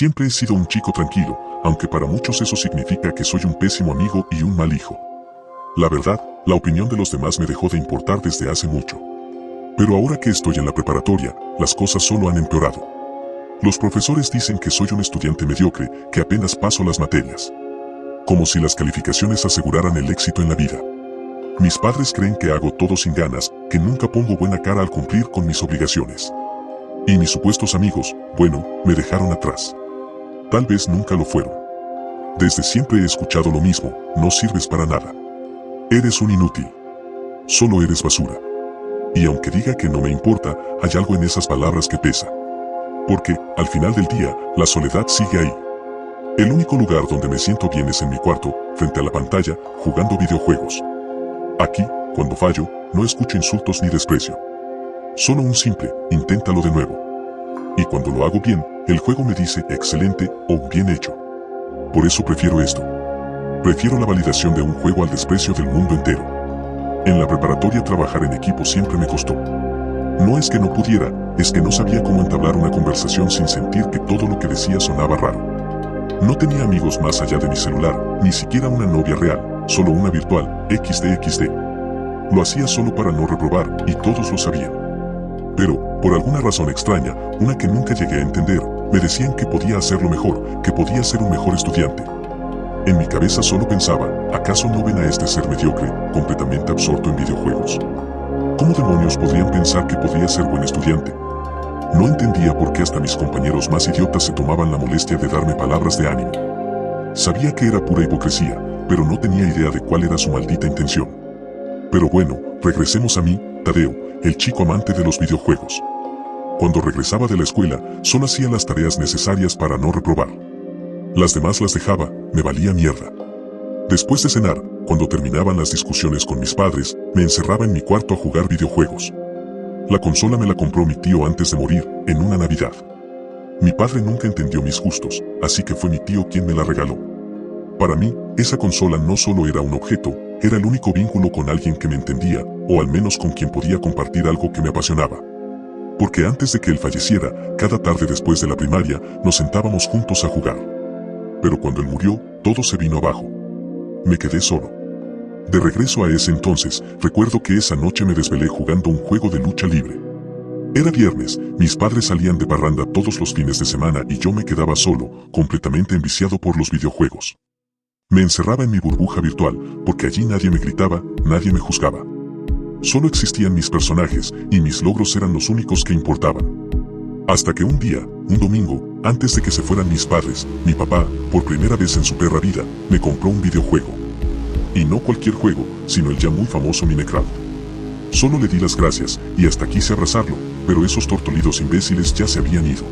Siempre he sido un chico tranquilo, aunque para muchos eso significa que soy un pésimo amigo y un mal hijo. La verdad, la opinión de los demás me dejó de importar desde hace mucho. Pero ahora que estoy en la preparatoria, las cosas solo han empeorado. Los profesores dicen que soy un estudiante mediocre, que apenas paso las materias. Como si las calificaciones aseguraran el éxito en la vida. Mis padres creen que hago todo sin ganas, que nunca pongo buena cara al cumplir con mis obligaciones. Y mis supuestos amigos, bueno, me dejaron atrás. Tal vez nunca lo fueron. Desde siempre he escuchado lo mismo, no sirves para nada. Eres un inútil. Solo eres basura. Y aunque diga que no me importa, hay algo en esas palabras que pesa. Porque, al final del día, la soledad sigue ahí. El único lugar donde me siento bien es en mi cuarto, frente a la pantalla, jugando videojuegos. Aquí, cuando fallo, no escucho insultos ni desprecio. Solo un simple, inténtalo de nuevo. Y cuando lo hago bien, el juego me dice excelente o bien hecho. Por eso prefiero esto. Prefiero la validación de un juego al desprecio del mundo entero. En la preparatoria trabajar en equipo siempre me costó. No es que no pudiera, es que no sabía cómo entablar una conversación sin sentir que todo lo que decía sonaba raro. No tenía amigos más allá de mi celular, ni siquiera una novia real, solo una virtual, XD. Lo hacía solo para no reprobar, y todos lo sabían. Pero, por alguna razón extraña, una que nunca llegué a entender, me decían que podía hacerlo mejor, que podía ser un mejor estudiante. En mi cabeza solo pensaba, ¿acaso no ven a este ser mediocre, completamente absorto en videojuegos? ¿Cómo demonios podrían pensar que podría ser buen estudiante? No entendía por qué hasta mis compañeros más idiotas se tomaban la molestia de darme palabras de ánimo. Sabía que era pura hipocresía, pero no tenía idea de cuál era su maldita intención. Pero bueno, regresemos a mí, Tadeo, el chico amante de los videojuegos. Cuando regresaba de la escuela, solo hacía las tareas necesarias para no reprobar. Las demás las dejaba, me valía mierda. Después de cenar, cuando terminaban las discusiones con mis padres, me encerraba en mi cuarto a jugar videojuegos. La consola me la compró mi tío antes de morir, en una Navidad. Mi padre nunca entendió mis gustos, así que fue mi tío quien me la regaló. Para mí, esa consola no solo era un objeto, era el único vínculo con alguien que me entendía, o al menos con quien podía compartir algo que me apasionaba. Porque antes de que él falleciera, cada tarde después de la primaria, nos sentábamos juntos a jugar. Pero cuando él murió, todo se vino abajo. Me quedé solo. De regreso a ese entonces, recuerdo que esa noche me desvelé jugando un juego de lucha libre. Era viernes, mis padres salían de parranda todos los fines de semana y yo me quedaba solo, completamente enviciado por los videojuegos. Me encerraba en mi burbuja virtual, porque allí nadie me gritaba, nadie me juzgaba. Solo existían mis personajes, y mis logros eran los únicos que importaban. Hasta que un día, un domingo, antes de que se fueran mis padres, mi papá, por primera vez en su perra vida, me compró un videojuego. Y no cualquier juego, sino el ya muy famoso Minecraft. Solo le di las gracias, y hasta quise abrazarlo, pero esos tortolidos imbéciles ya se habían ido.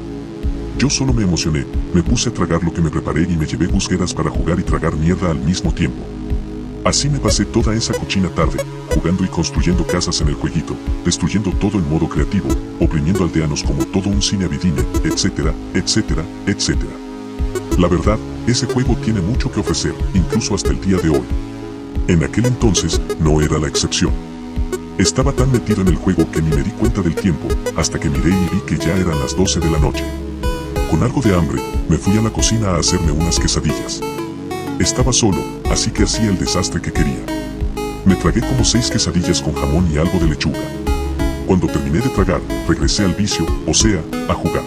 Yo solo me emocioné, me puse a tragar lo que me preparé y me llevé gusgueras para jugar y tragar mierda al mismo tiempo. Así me pasé toda esa cochina tarde, jugando y construyendo casas en el jueguito, destruyendo todo en modo creativo, oprimiendo aldeanos como todo un cine avidine, etcétera. La verdad, ese juego tiene mucho que ofrecer, incluso hasta el día de hoy. En aquel entonces, no era la excepción. Estaba tan metido en el juego que ni me di cuenta del tiempo, hasta que miré y vi que ya eran las 12 de la noche. Con algo de hambre, me fui a la cocina a hacerme unas quesadillas. Estaba solo, así que hacía el desastre que quería. Me tragué como 6 quesadillas con jamón y algo de lechuga. Cuando terminé de tragar, regresé al vicio, o sea, a jugar.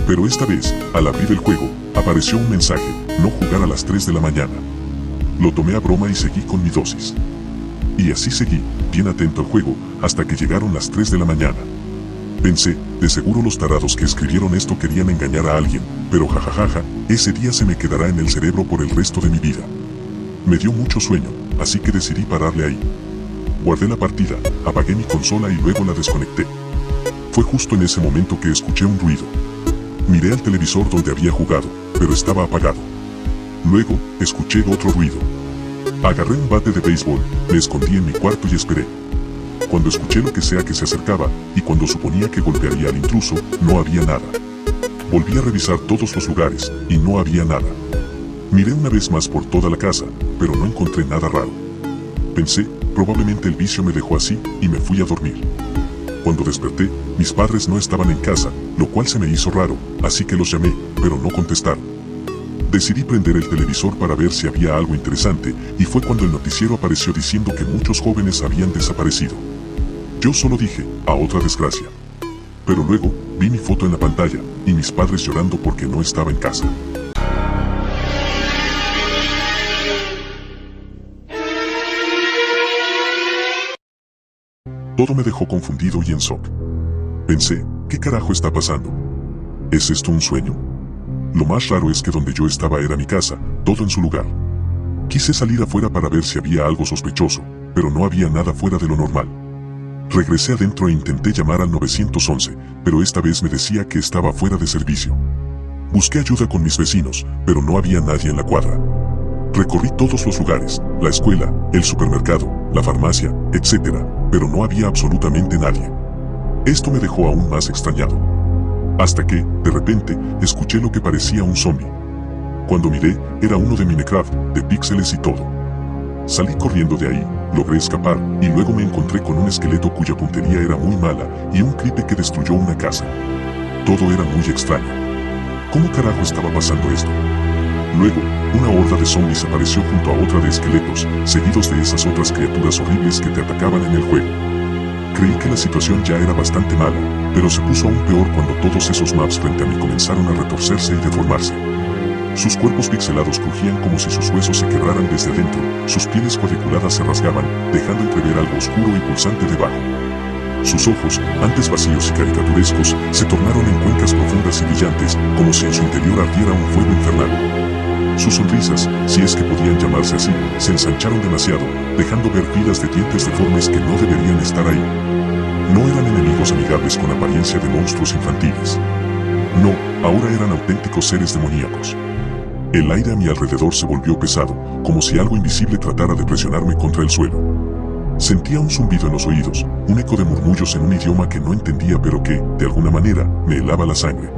Pero esta vez, al abrir el juego, apareció un mensaje, no jugar a las 3 de la mañana. Lo tomé a broma y seguí con mi dosis. Y así seguí, bien atento al juego, hasta que llegaron las 3 de la mañana. Pensé, de seguro los tarados que escribieron esto querían engañar a alguien, pero jajajaja, ese día se me quedará en el cerebro por el resto de mi vida. Me dio mucho sueño, así que decidí pararle ahí. Guardé la partida, apagué mi consola y luego la desconecté. Fue justo en ese momento que escuché un ruido. Miré al televisor donde había jugado, pero estaba apagado. Luego, escuché otro ruido. Agarré un bate de béisbol, me escondí en mi cuarto y esperé. Cuando escuché lo que sea que se acercaba, y cuando suponía que golpearía al intruso, no había nada. Volví a revisar todos los lugares, y no había nada. Miré una vez más por toda la casa, pero no encontré nada raro. Pensé, probablemente el vicio me dejó así, y me fui a dormir. Cuando desperté, mis padres no estaban en casa, lo cual se me hizo raro, así que los llamé, pero no contestaron. Decidí prender el televisor para ver si había algo interesante, y fue cuando el noticiero apareció diciendo que muchos jóvenes habían desaparecido. Yo solo dije, a otra desgracia. Pero luego, vi mi foto en la pantalla, y mis padres llorando porque no estaba en casa. Todo me dejó confundido y en shock. Pensé, ¿qué carajo está pasando? ¿Es esto un sueño? Lo más raro es que donde yo estaba era mi casa, todo en su lugar. Quise salir afuera para ver si había algo sospechoso, pero no había nada fuera de lo normal. Regresé adentro e intenté llamar al 911, pero esta vez me decía que estaba fuera de servicio. Busqué ayuda con mis vecinos, pero no había nadie en la cuadra. Recorrí todos los lugares, la escuela, el supermercado, la farmacia, etc., pero no había absolutamente nadie. Esto me dejó aún más extrañado. Hasta que, de repente, escuché lo que parecía un zombie. Cuando miré, era uno de Minecraft, de píxeles y todo. Salí corriendo de ahí, logré escapar, y luego me encontré con un esqueleto cuya puntería era muy mala, y un creeper que destruyó una casa. Todo era muy extraño. ¿Cómo carajo estaba pasando esto? Luego, una horda de zombies apareció junto a otra de esqueletos, seguidos de esas otras criaturas horribles que te atacaban en el juego. Creí que la situación ya era bastante mala, pero se puso aún peor cuando todos esos maps frente a mí comenzaron a retorcerse y deformarse. Sus cuerpos pixelados crujían como si sus huesos se quebraran desde dentro, sus pieles cuadriculadas se rasgaban, dejando entrever algo oscuro y pulsante debajo. Sus ojos, antes vacíos y caricaturescos, se tornaron en cuencas profundas y brillantes, como si en su interior ardiera un fuego infernal. Sus sonrisas, si es que podían llamarse así, se ensancharon demasiado, dejando ver filas de dientes deformes que no deberían estar ahí. No eran enemigos amigables con apariencia de monstruos infantiles. No, ahora eran auténticos seres demoníacos. El aire a mi alrededor se volvió pesado, como si algo invisible tratara de presionarme contra el suelo. Sentía un zumbido en los oídos, un eco de murmullos en un idioma que no entendía pero que, de alguna manera, me helaba la sangre.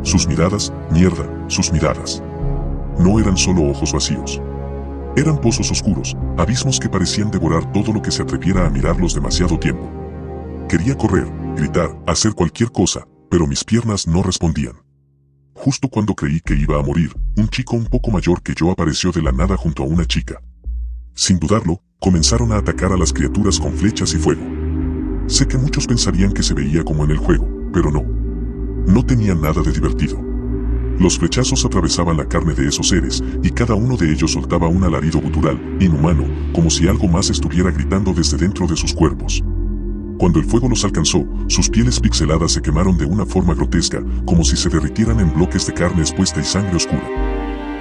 Sus miradas, mierda, sus miradas. No eran solo ojos vacíos. Eran pozos oscuros, abismos que parecían devorar todo lo que se atreviera a mirarlos demasiado tiempo. Quería correr, gritar, hacer cualquier cosa, pero mis piernas no respondían. Justo cuando creí que iba a morir, un chico un poco mayor que yo apareció de la nada junto a una chica. Sin dudarlo, comenzaron a atacar a las criaturas con flechas y fuego. Sé que muchos pensarían que se veía como en el juego, pero no. No tenía nada de divertido. Los flechazos atravesaban la carne de esos seres, y cada uno de ellos soltaba un alarido gutural, inhumano, como si algo más estuviera gritando desde dentro de sus cuerpos. Cuando el fuego los alcanzó, sus pieles pixeladas se quemaron de una forma grotesca, como si se derritieran en bloques de carne expuesta y sangre oscura.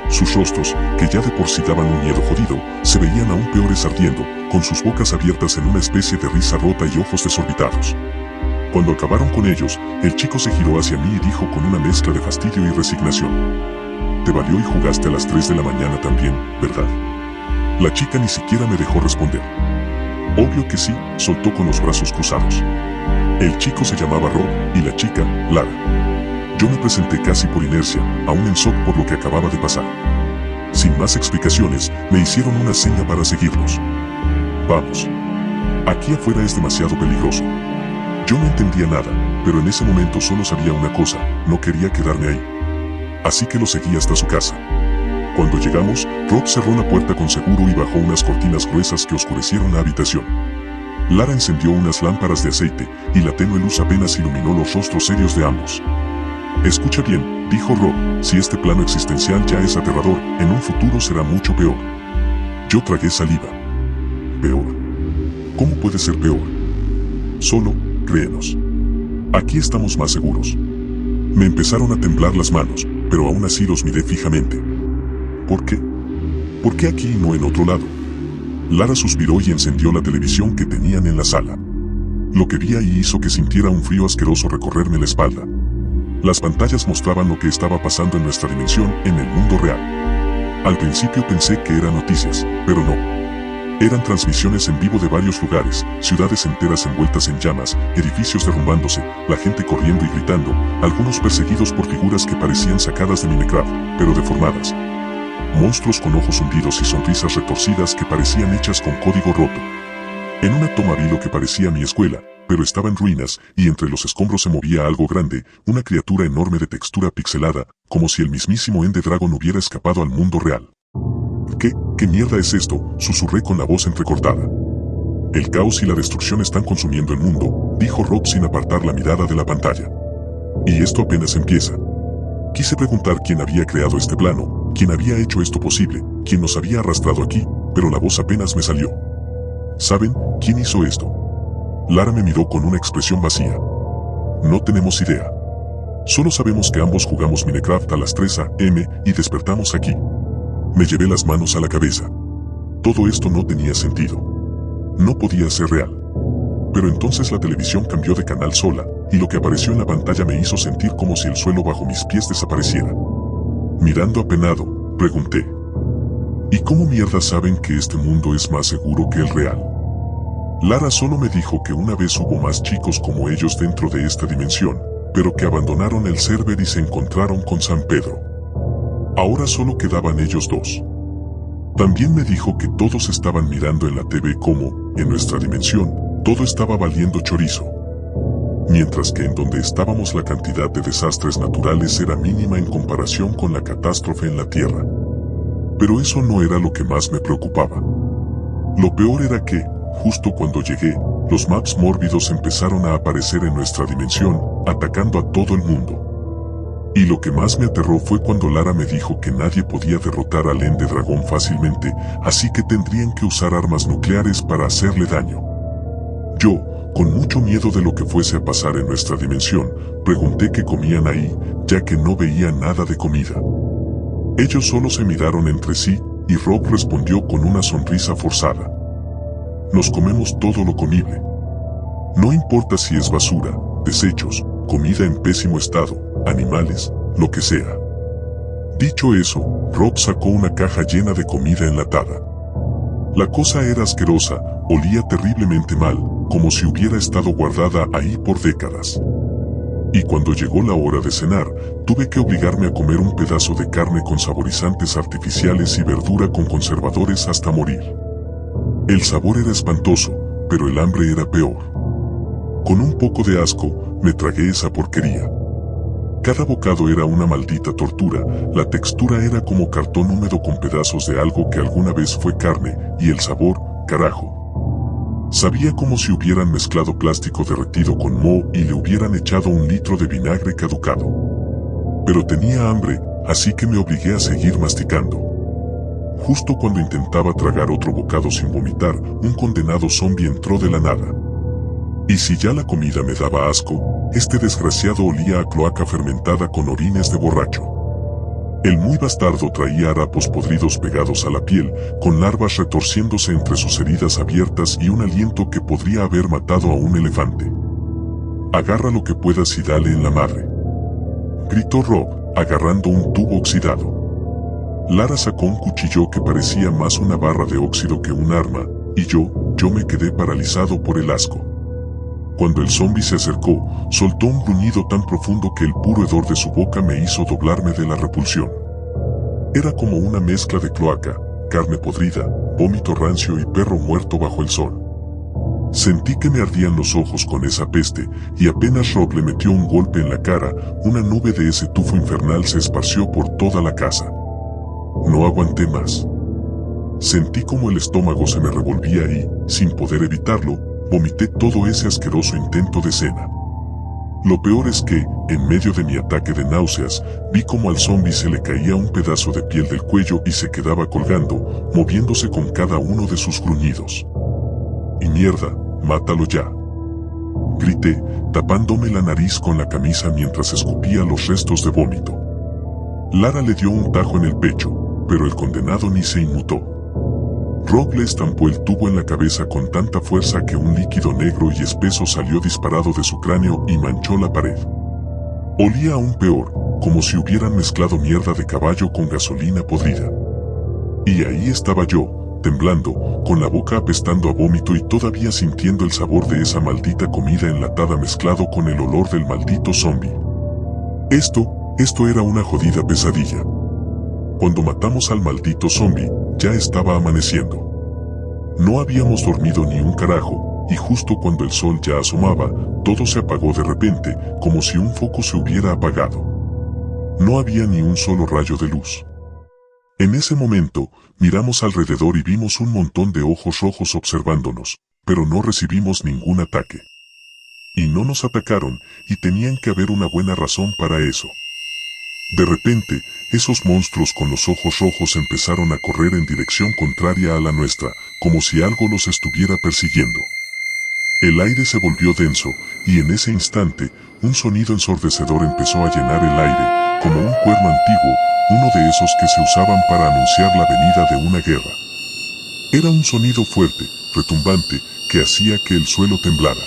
Sus rostros, que ya de por sí daban un miedo jodido, se veían aún peores ardiendo, con sus bocas abiertas en una especie de risa rota y ojos desorbitados. Cuando acabaron con ellos, el chico se giró hacia mí y dijo con una mezcla de fastidio y resignación: «Te valió y jugaste a las 3 de la mañana también, ¿verdad?». La chica ni siquiera me dejó responder. «Obvio que sí», soltó con los brazos cruzados. El chico se llamaba Rob, y la chica, Lara. Yo me presenté casi por inercia, aún en shock por lo que acababa de pasar. Sin más explicaciones, me hicieron una seña para seguirlos. «Vamos. Aquí afuera es demasiado peligroso». Yo no entendía nada, pero en ese momento solo sabía una cosa: no quería quedarme ahí. Así que lo seguí hasta su casa. Cuando llegamos, Rob cerró la puerta con seguro y bajó unas cortinas gruesas que oscurecieron la habitación. Lara encendió unas lámparas de aceite, y la tenue luz apenas iluminó los rostros serios de ambos. «Escucha bien», dijo Rob, «si este plano existencial ya es aterrador, en un futuro será mucho peor». Yo tragué saliva. «¿Peor? ¿Cómo puede ser peor? Solo, créenos. Aquí estamos más seguros». Me empezaron a temblar las manos, pero aún así los miré fijamente. ¿Por qué? ¿Por qué aquí y no en otro lado? Lara suspiró y encendió la televisión que tenían en la sala. Lo que vi ahí hizo que sintiera un frío asqueroso recorrerme la espalda. Las pantallas mostraban lo que estaba pasando en nuestra dimensión, en el mundo real. Al principio pensé que eran noticias, pero no. Eran transmisiones en vivo de varios lugares, ciudades enteras envueltas en llamas, edificios derrumbándose, la gente corriendo y gritando, algunos perseguidos por figuras que parecían sacadas de Minecraft, pero deformadas. Monstruos con ojos hundidos y sonrisas retorcidas que parecían hechas con código roto. En una toma vi lo que parecía mi escuela, pero estaba en ruinas, y entre los escombros se movía algo grande, una criatura enorme de textura pixelada, como si el mismísimo Ender Dragon hubiera escapado al mundo real. ¿Qué mierda es esto?, susurré con la voz entrecortada. El caos y la destrucción están consumiendo el mundo, dijo Rob sin apartar la mirada de la pantalla. Y esto apenas empieza. Quise preguntar quién había creado este plano, quién había hecho esto posible, quién nos había arrastrado aquí, pero la voz apenas me salió. ¿Saben quién hizo esto? Lara me miró con una expresión vacía. No tenemos idea. Solo sabemos que ambos jugamos Minecraft a las 3 a.m. y despertamos aquí. Me llevé las manos a la cabeza. Todo esto no tenía sentido. No podía ser real. Pero entonces la televisión cambió de canal sola, y lo que apareció en la pantalla me hizo sentir como si el suelo bajo mis pies desapareciera. Mirando apenado, pregunté: ¿y cómo mierda saben que este mundo es más seguro que el real? Lara solo me dijo que una vez hubo más chicos como ellos dentro de esta dimensión, pero que abandonaron el server y se encontraron con San Pedro. Ahora solo quedaban ellos dos. También me dijo que todos estaban mirando en la TV como, en nuestra dimensión, todo estaba valiendo chorizo. Mientras que en donde estábamos la cantidad de desastres naturales era mínima en comparación con la catástrofe en la Tierra. Pero eso no era lo que más me preocupaba. Lo peor era que, justo cuando llegué, los maps mórbidos empezaron a aparecer en nuestra dimensión, atacando a todo el mundo. Y lo que más me aterró fue cuando Lara me dijo que nadie podía derrotar al Ender Dragón fácilmente, así que tendrían que usar armas nucleares para hacerle daño. Yo, con mucho miedo de lo que fuese a pasar en nuestra dimensión, pregunté qué comían ahí, ya que no veía nada de comida. Ellos solo se miraron entre sí, y Rob respondió con una sonrisa forzada: nos comemos todo lo comible. No importa si es basura, desechos, comida en pésimo estado, animales, lo que sea. Dicho eso, Rob sacó una caja llena de comida enlatada. La cosa era asquerosa, olía terriblemente mal, como si hubiera estado guardada ahí por décadas. Y cuando llegó la hora de cenar, tuve que obligarme a comer un pedazo de carne con saborizantes artificiales y verdura con conservadores hasta morir. El sabor era espantoso, pero el hambre era peor. Con un poco de asco, me tragué esa porquería. Cada bocado era una maldita tortura, la textura era como cartón húmedo con pedazos de algo que alguna vez fue carne, y el sabor, carajo. Sabía como si hubieran mezclado plástico derretido con moho y le hubieran echado 1 litro de vinagre caducado. Pero tenía hambre, así que me obligué a seguir masticando. Justo cuando intentaba tragar otro bocado sin vomitar, un condenado zombie entró de la nada. Y si ya la comida me daba asco, este desgraciado olía a cloaca fermentada con orines de borracho. El muy bastardo traía harapos podridos pegados a la piel, con larvas retorciéndose entre sus heridas abiertas y un aliento que podría haber matado a un elefante. Agarra lo que puedas y dale en la madre, gritó Rob, agarrando un tubo oxidado. Lara sacó un cuchillo que parecía más una barra de óxido que un arma, y yo me quedé paralizado por el asco. Cuando el zombi se acercó, soltó un gruñido tan profundo que el puro hedor de su boca me hizo doblarme de la repulsión. Era como una mezcla de cloaca, carne podrida, vómito rancio y perro muerto bajo el sol. Sentí que me ardían los ojos con esa peste, y apenas Rob le metió un golpe en la cara, una nube de ese tufo infernal se esparció por toda la casa. No aguanté más. Sentí como el estómago se me revolvía y, sin poder evitarlo, vomité todo ese asqueroso intento de cena. Lo peor es que, en medio de mi ataque de náuseas, vi como al zombi se le caía un pedazo de piel del cuello y se quedaba colgando, moviéndose con cada uno de sus gruñidos. ¡Y mierda, mátalo ya!, grité, tapándome la nariz con la camisa mientras escupía los restos de vómito. Lara le dio un tajo en el pecho, pero el condenado ni se inmutó. Rob le estampó el tubo en la cabeza con tanta fuerza que un líquido negro y espeso salió disparado de su cráneo y manchó la pared. Olía aún peor, como si hubieran mezclado mierda de caballo con gasolina podrida. Y ahí estaba yo, temblando, con la boca apestando a vómito y todavía sintiendo el sabor de esa maldita comida enlatada mezclado con el olor del maldito zombie. Esto era una jodida pesadilla. Cuando matamos al maldito zombie, ya estaba amaneciendo. No habíamos dormido ni un carajo, y justo cuando el sol ya asomaba, todo se apagó de repente, como si un foco se hubiera apagado. No había ni un solo rayo de luz. En ese momento, miramos alrededor y vimos un montón de ojos rojos observándonos, pero no recibimos ningún ataque. Y no nos atacaron, y tenían que haber una buena razón para eso. De repente, esos monstruos con los ojos rojos empezaron a correr en dirección contraria a la nuestra, como si algo los estuviera persiguiendo. El aire se volvió denso, y en ese instante, un sonido ensordecedor empezó a llenar el aire, como un cuerno antiguo, uno de esos que se usaban para anunciar la venida de una guerra. Era un sonido fuerte, retumbante, que hacía que el suelo temblara.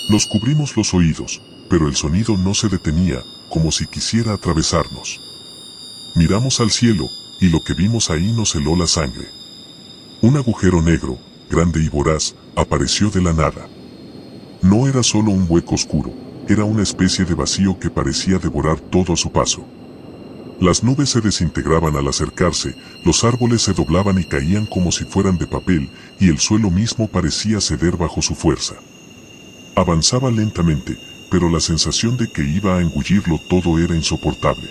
Nos cubrimos los oídos, pero el sonido no se detenía, como si quisiera atravesarnos. Miramos al cielo, y lo que vimos ahí nos heló la sangre. Un agujero negro, grande y voraz, apareció de la nada. No era solo un hueco oscuro, era una especie de vacío que parecía devorar todo a su paso. Las nubes se desintegraban al acercarse, los árboles se doblaban y caían como si fueran de papel, y el suelo mismo parecía ceder bajo su fuerza. Avanzaba lentamente, pero la sensación de que iba a engullirlo todo era insoportable.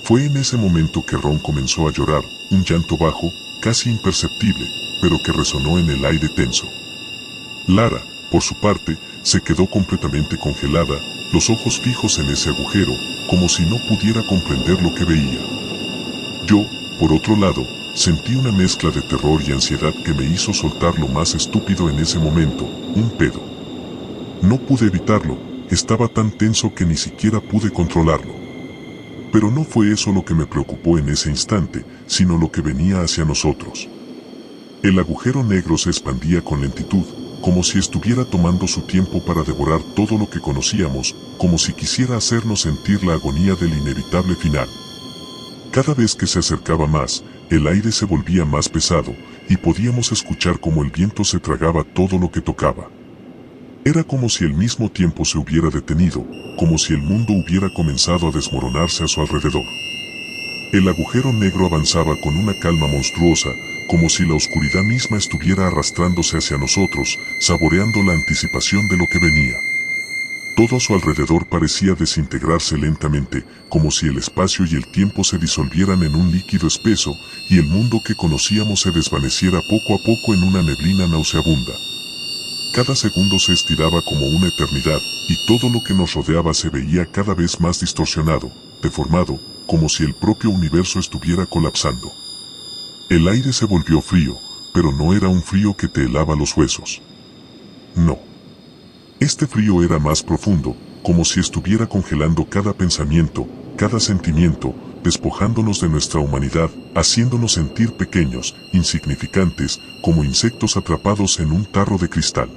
Fue en ese momento que Ron comenzó a llorar, un llanto bajo, casi imperceptible, pero que resonó en el aire tenso. Lara, por su parte, se quedó completamente congelada, los ojos fijos en ese agujero, como si no pudiera comprender lo que veía. Yo, por otro lado, sentí una mezcla de terror y ansiedad que me hizo soltar lo más estúpido en ese momento, un pedo. No pude evitarlo, estaba tan tenso que ni siquiera pude controlarlo. Pero no fue eso lo que me preocupó en ese instante, sino lo que venía hacia nosotros. El agujero negro se expandía con lentitud, como si estuviera tomando su tiempo para devorar todo lo que conocíamos, como si quisiera hacernos sentir la agonía del inevitable final. Cada vez que se acercaba más, el aire se volvía más pesado, y podíamos escuchar cómo el viento se tragaba todo lo que tocaba. Era como si el mismo tiempo se hubiera detenido, como si el mundo hubiera comenzado a desmoronarse a su alrededor. El agujero negro avanzaba con una calma monstruosa, como si la oscuridad misma estuviera arrastrándose hacia nosotros, saboreando la anticipación de lo que venía. Todo a su alrededor parecía desintegrarse lentamente, como si el espacio y el tiempo se disolvieran en un líquido espeso, y el mundo que conocíamos se desvaneciera poco a poco en una neblina nauseabunda. Cada segundo se estiraba como una eternidad, y todo lo que nos rodeaba se veía cada vez más distorsionado, deformado, como si el propio universo estuviera colapsando. El aire se volvió frío, pero no era un frío que te helaba los huesos. No. Este frío era más profundo, como si estuviera congelando cada pensamiento, cada sentimiento, despojándonos de nuestra humanidad, haciéndonos sentir pequeños, insignificantes, como insectos atrapados en un tarro de cristal.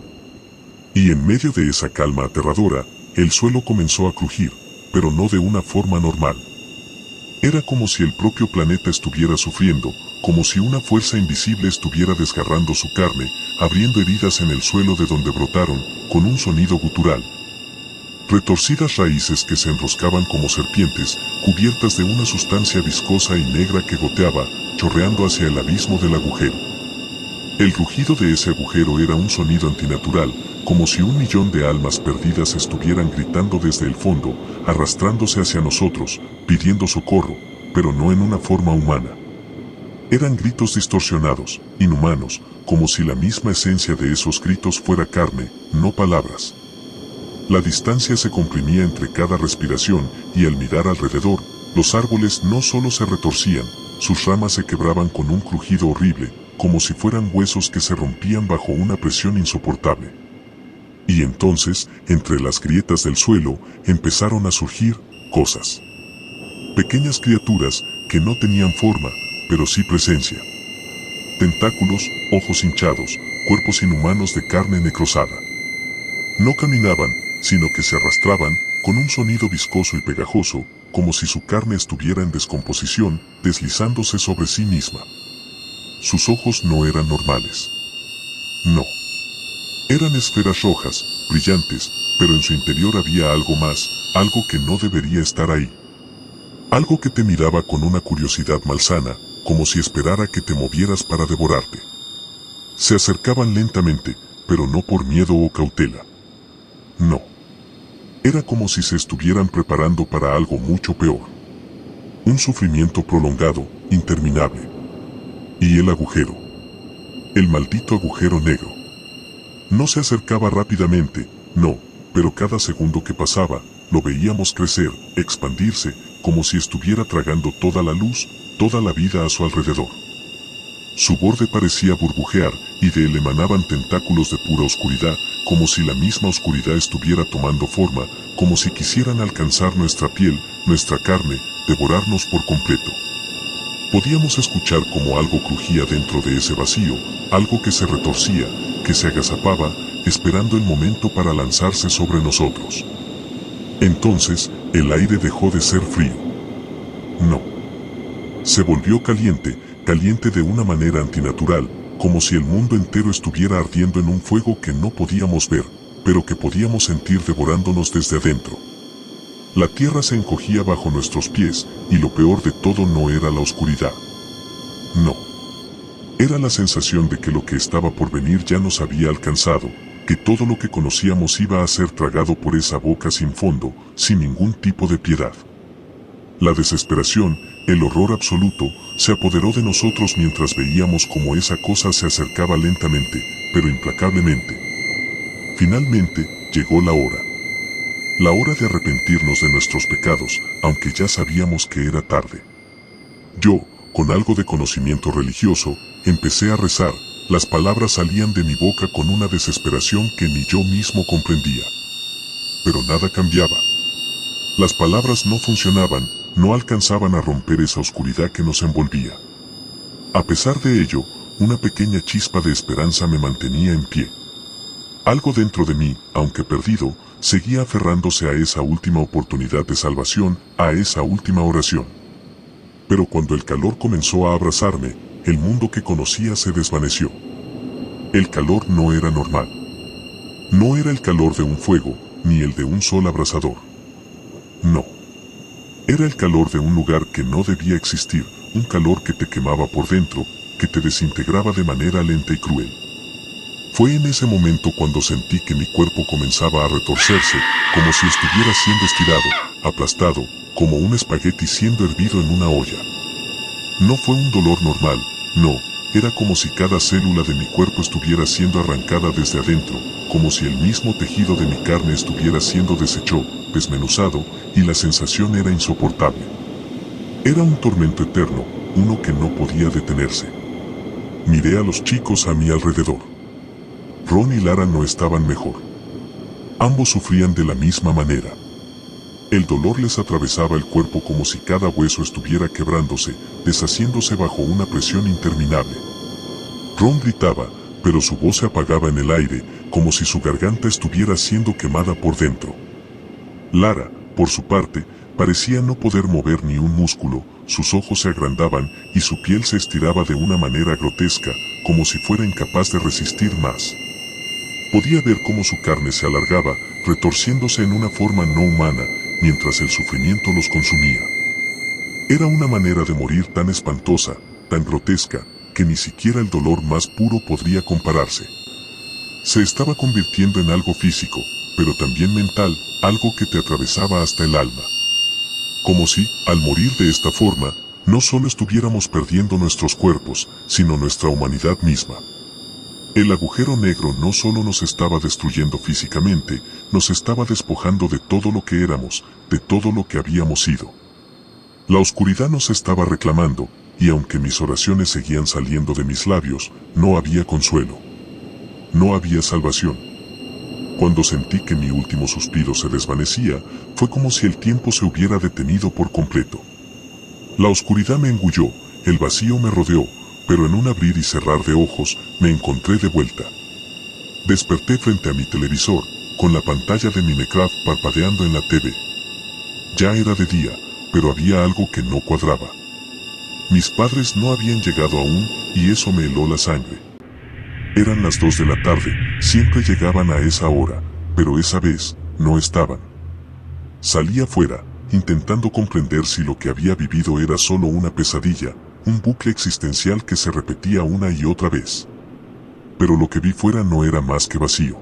Y en medio de esa calma aterradora, el suelo comenzó a crujir, pero no de una forma normal. Era como si el propio planeta estuviera sufriendo, como si una fuerza invisible estuviera desgarrando su carne, abriendo heridas en el suelo de donde brotaron, con un sonido gutural. Retorcidas raíces que se enroscaban como serpientes, cubiertas de una sustancia viscosa y negra que goteaba, chorreando hacia el abismo del agujero. El rugido de ese agujero era un sonido antinatural, como si 1.000.000 de almas perdidas estuvieran gritando desde el fondo, arrastrándose hacia nosotros, pidiendo socorro, pero no en una forma humana. Eran gritos distorsionados, inhumanos, como si la misma esencia de esos gritos fuera carne, no palabras. La distancia se comprimía entre cada respiración, y al mirar alrededor, los árboles no solo se retorcían, sus ramas se quebraban con un crujido horrible, como si fueran huesos que se rompían bajo una presión insoportable. Y entonces, entre las grietas del suelo, empezaron a surgir cosas. Pequeñas criaturas que no tenían forma, pero sí presencia. Tentáculos, ojos hinchados, cuerpos inhumanos de carne necrosada. No caminaban, sino que se arrastraban, con un sonido viscoso y pegajoso, como si su carne estuviera en descomposición, deslizándose sobre sí misma. Sus ojos no eran normales. No. Eran esferas rojas, brillantes, pero en su interior había algo más, algo que no debería estar ahí. Algo que te miraba con una curiosidad malsana, como si esperara que te movieras para devorarte. Se acercaban lentamente, pero no por miedo o cautela. No. Era como si se estuvieran preparando para algo mucho peor. Un sufrimiento prolongado, interminable. Y el agujero. El maldito agujero negro. No se acercaba rápidamente, no, pero cada segundo que pasaba, lo veíamos crecer, expandirse, como si estuviera tragando toda la luz, toda la vida a su alrededor. Su borde parecía burbujear, y de él emanaban tentáculos de pura oscuridad, como si la misma oscuridad estuviera tomando forma, como si quisieran alcanzar nuestra piel, nuestra carne, devorarnos por completo. Podíamos escuchar como algo crujía dentro de ese vacío, algo que se retorcía, que se agazapaba, esperando el momento para lanzarse sobre nosotros. Entonces, el aire dejó de ser frío. No. Se volvió caliente, caliente de una manera antinatural, como si el mundo entero estuviera ardiendo en un fuego que no podíamos ver, pero que podíamos sentir devorándonos desde adentro. La tierra se encogía bajo nuestros pies, y lo peor de todo no era la oscuridad. No. Era la sensación de que lo que estaba por venir ya nos había alcanzado, que todo lo que conocíamos iba a ser tragado por esa boca sin fondo, sin ningún tipo de piedad. La desesperación, el horror absoluto, se apoderó de nosotros mientras veíamos cómo esa cosa se acercaba lentamente, pero implacablemente. Finalmente, llegó la hora. La hora de arrepentirnos de nuestros pecados, aunque ya sabíamos que era tarde. Yo, con algo de conocimiento religioso, empecé a rezar. Las palabras salían de mi boca con una desesperación que ni yo mismo comprendía. Pero nada cambiaba. Las palabras no funcionaban, no alcanzaban a romper esa oscuridad que nos envolvía. A pesar de ello, una pequeña chispa de esperanza me mantenía en pie. Algo dentro de mí, aunque perdido, seguía aferrándose a esa última oportunidad de salvación, a esa última oración. Pero cuando el calor comenzó a abrazarme, el mundo que conocía se desvaneció. El calor no era normal. No era el calor de un fuego, ni el de un sol abrasador. No. Era el calor de un lugar que no debía existir, un calor que te quemaba por dentro, que te desintegraba de manera lenta y cruel. Fue en ese momento cuando sentí que mi cuerpo comenzaba a retorcerse, como si estuviera siendo estirado, aplastado, como un espagueti siendo hervido en una olla. No fue un dolor normal, no, era como si cada célula de mi cuerpo estuviera siendo arrancada desde adentro, como si el mismo tejido de mi carne estuviera siendo deshecho, desmenuzado, y la sensación era insoportable. Era un tormento eterno, uno que no podía detenerse. Miré a los chicos a mi alrededor. Ron y Lara no estaban mejor. Ambos sufrían de la misma manera. El dolor les atravesaba el cuerpo como si cada hueso estuviera quebrándose, deshaciéndose bajo una presión interminable. Ron gritaba, pero su voz se apagaba en el aire, como si su garganta estuviera siendo quemada por dentro. Lara, por su parte, parecía no poder mover ni un músculo, sus ojos se agrandaban y su piel se estiraba de una manera grotesca, como si fuera incapaz de resistir más. Podía ver cómo su carne se alargaba, retorciéndose en una forma no humana, mientras el sufrimiento los consumía. Era una manera de morir tan espantosa, tan grotesca, que ni siquiera el dolor más puro podría compararse. Se estaba convirtiendo en algo físico, pero también mental, algo que te atravesaba hasta el alma. Como si, al morir de esta forma, no solo estuviéramos perdiendo nuestros cuerpos, sino nuestra humanidad misma. El agujero negro no solo nos estaba destruyendo físicamente, nos estaba despojando de todo lo que éramos, de todo lo que habíamos sido. La oscuridad nos estaba reclamando, y aunque mis oraciones seguían saliendo de mis labios, no había consuelo. No había salvación. Cuando sentí que mi último suspiro se desvanecía, fue como si el tiempo se hubiera detenido por completo. La oscuridad me engulló, el vacío me rodeó, pero en un abrir y cerrar de ojos, me encontré de vuelta. Desperté frente a mi televisor, con la pantalla de Minecraft parpadeando en la TV. Ya era de día, pero había algo que no cuadraba. Mis padres no habían llegado aún, y eso me heló la sangre. Eran las 2 de la tarde, siempre llegaban a esa hora, pero esa vez, no estaban. Salí afuera, intentando comprender si lo que había vivido era solo una pesadilla, un bucle existencial que se repetía una y otra vez. pero lo que vi fuera no era más que vacío.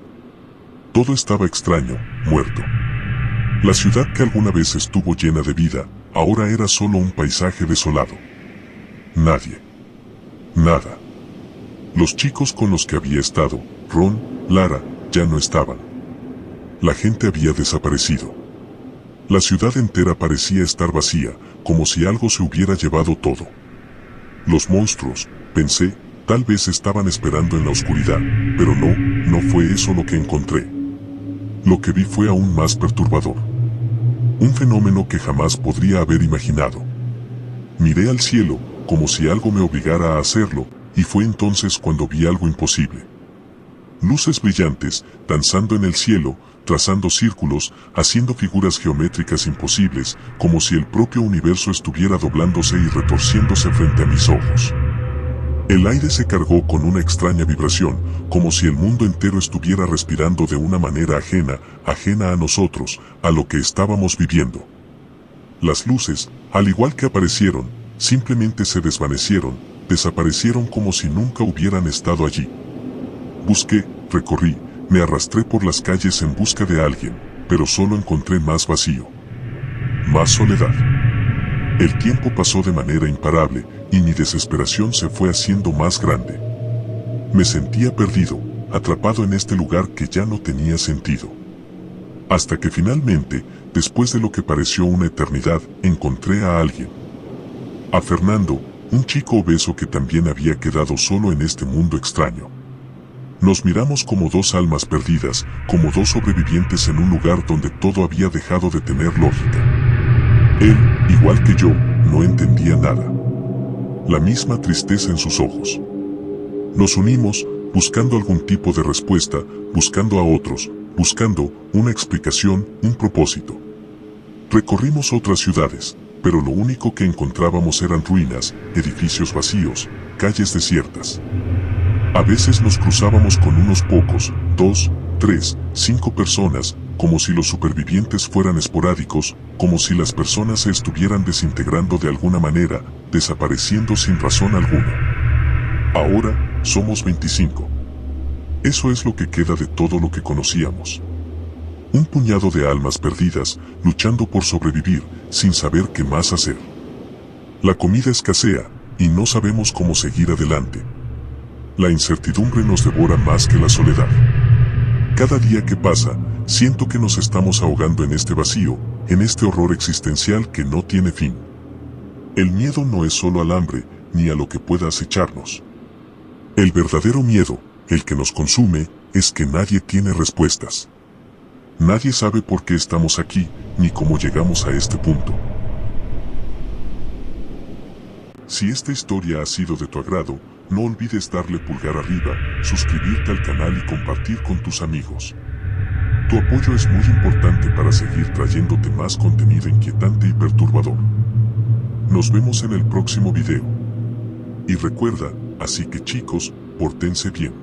Todo estaba extraño, muerto. La ciudad que alguna vez estuvo llena de vida, ahora era solo un paisaje desolado. Nadie. Nada. Los chicos con los que había estado, Ron, Lara, ya no estaban. La gente había desaparecido. La ciudad entera parecía estar vacía, como si algo se hubiera llevado todo. Los monstruos, pensé, tal vez estaban esperando en la oscuridad, pero no fue eso lo que encontré. Lo que vi fue aún más perturbador. Un fenómeno que jamás podría haber imaginado. Miré al cielo, como si algo me obligara a hacerlo, y fue entonces cuando vi algo imposible. Luces brillantes, danzando en el cielo, trazando círculos, haciendo figuras geométricas imposibles, como si el propio universo estuviera doblándose y retorciéndose frente a mis ojos. El aire se cargó con una extraña vibración, como si el mundo entero estuviera respirando de una manera ajena a nosotros, a lo que estábamos viviendo. Las luces, al igual que aparecieron, simplemente se desvanecieron, desaparecieron como si nunca hubieran estado allí. Busqué, recorrí, me arrastré por las calles en busca de alguien, pero solo encontré más vacío. Más soledad. El tiempo pasó de manera imparable, y mi desesperación se fue haciendo más grande. Me sentía perdido, atrapado en este lugar que ya no tenía sentido. Hasta que finalmente, después de lo que pareció una eternidad, encontré a alguien. A Fernando, un chico obeso que también había quedado solo en este mundo extraño. Nos miramos como dos almas perdidas, como dos sobrevivientes en un lugar donde todo había dejado de tener lógica. Él, igual que yo, no entendía nada. La misma tristeza en sus ojos. Nos unimos, buscando algún tipo de respuesta, buscando a otros, buscando una explicación, un propósito. Recorrimos otras ciudades, pero lo único que encontrábamos eran ruinas, edificios vacíos, calles desiertas. A veces nos cruzábamos con unos pocos, 2, 3, 5 personas, como si los supervivientes fueran esporádicos, como si las personas se estuvieran desintegrando de alguna manera, desapareciendo sin razón alguna. Ahora, somos 25. Eso es lo que queda de todo lo que conocíamos. Un puñado de almas perdidas, luchando por sobrevivir, sin saber qué más hacer. La comida escasea, y no sabemos cómo seguir adelante. La incertidumbre nos devora más que la soledad. Cada día que pasa, siento que nos estamos ahogando en este vacío, en este horror existencial que no tiene fin. El miedo no es solo al hambre, ni a lo que pueda acecharnos. El verdadero miedo, el que nos consume, es que nadie tiene respuestas. Nadie sabe por qué estamos aquí, ni cómo llegamos a este punto. Si esta historia ha sido de tu agrado, no olvides darle pulgar arriba, suscribirte al canal y compartir con tus amigos. Tu apoyo es muy importante para seguir trayéndote más contenido inquietante y perturbador. Nos vemos en el próximo video. Y recuerda, así que chicos, pórtense bien.